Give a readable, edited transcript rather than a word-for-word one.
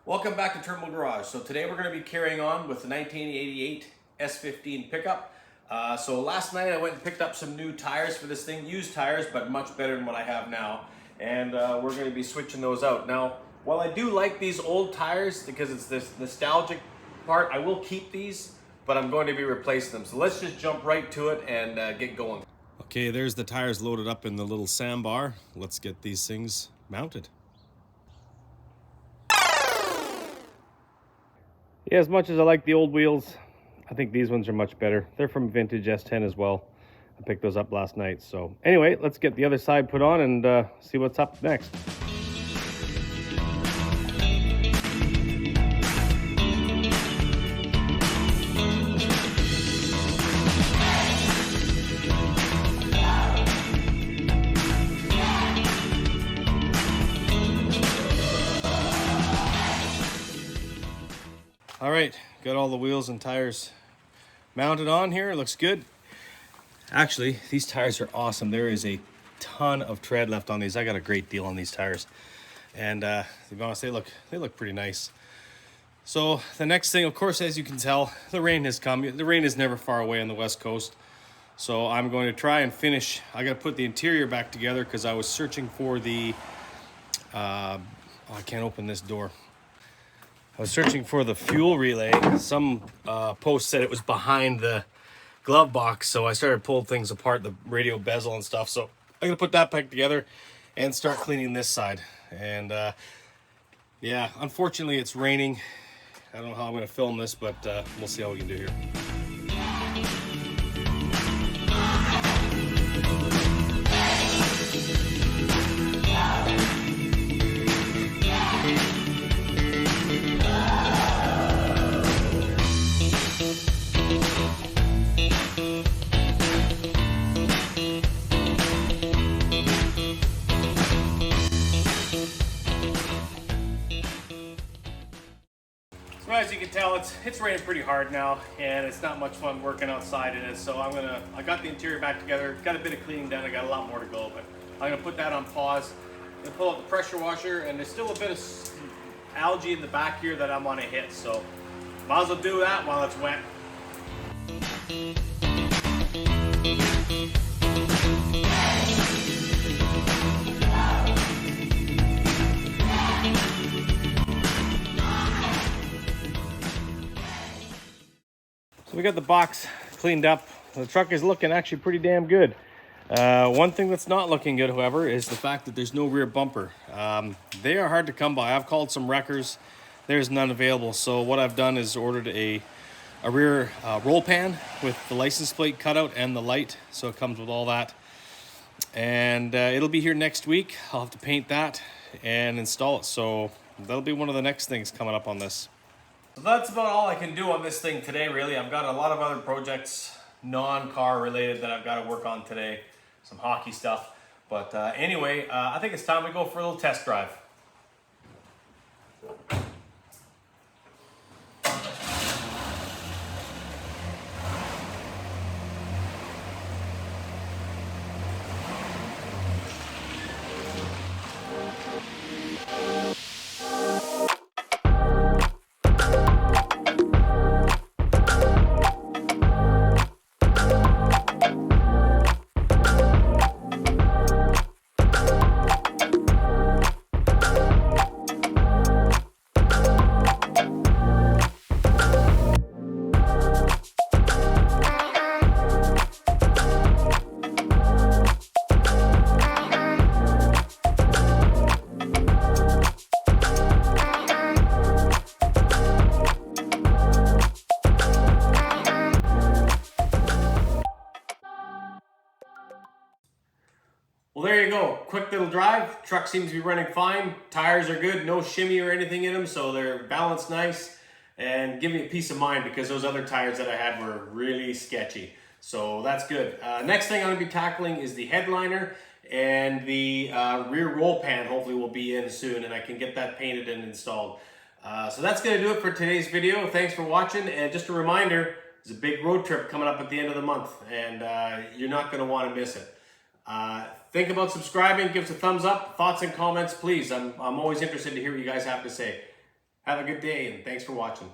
Welcome back to Terminal Garage. So today we're going to be carrying on with the 1988 S15 pickup. So last night I went and picked up some new tires for this thing, used tires, but much better than what I have now. And we're going to be switching those out. Now, while I do like these old tires because it's this nostalgic part, I will keep these, but I'm going to be replacing them. So let's just jump right to it and get going. Okay, there's the tires loaded up in the little sandbar. Let's get these things mounted. Yeah, as much as I like the old wheels, I think these ones are much better. They're from vintage S10 as well. I picked those up last night. So anyway, let's get the other side put on and see what's up next. All right, got all the wheels and tires mounted on here. It looks good. Actually, these tires are awesome. There is a ton of tread left on these. I got a great deal on these tires. And to be honest, they look pretty nice. So the next thing, of course, as you can tell, the rain has come. The rain is never far away on the West Coast. So I'm going to try and finish. I got to put the interior back together because I was searching for the, I can't open this door. I was searching for the fuel relay. Some post said it was behind the glove box, so I started pulling things apart, the radio bezel and stuff. So I'm gonna put that back together and start cleaning this side. And yeah, unfortunately it's raining. I don't know how I'm gonna film this, but we'll see how we can do here. So as you can tell, it's raining pretty hard now, and it's not much fun working outside in it. So I got the interior back together, got a bit of cleaning done. I got a lot more to go, but I'm gonna put that on pause. I'm gonna pull out the pressure washer, and there's still a bit of algae in the back here that I want to hit. So might as well do that while it's wet. So we got the box cleaned up. The truck is looking actually pretty damn good. One thing that's not looking good, however, is the fact that there's no rear bumper. They are hard to come by. I've called some wreckers. There's none available. So what I've done is ordered a rear roll pan with the license plate cutout and the light. So it comes with all that. And it'll be here next week. I'll have to paint that and install it. So that'll be one of the next things coming up on this. So that's about all I can do on this thing today, really. I've got a lot of other projects, non-car related, that I've got to work on today. Some hockey stuff. But anyway, I think it's time we go for a little test drive. Well, there you go. Quick little drive. Truck seems to be running fine. Tires are good. No shimmy or anything in them, so they're balanced nice. And give me a peace of mind because those other tires that I had were really sketchy. So that's good. Next thing I'm going to be tackling is the headliner, and the rear roll pan hopefully will be in soon, and I can get that painted and installed. So that's going to do it for today's video. Thanks for watching, and just a reminder, there's a big road trip coming up at the end of the month, and you're not going to want to miss it. Think about subscribing, give us a thumbs up, thoughts and comments, please. I'm always interested to hear what you guys have to say. Have a good day and thanks for watching.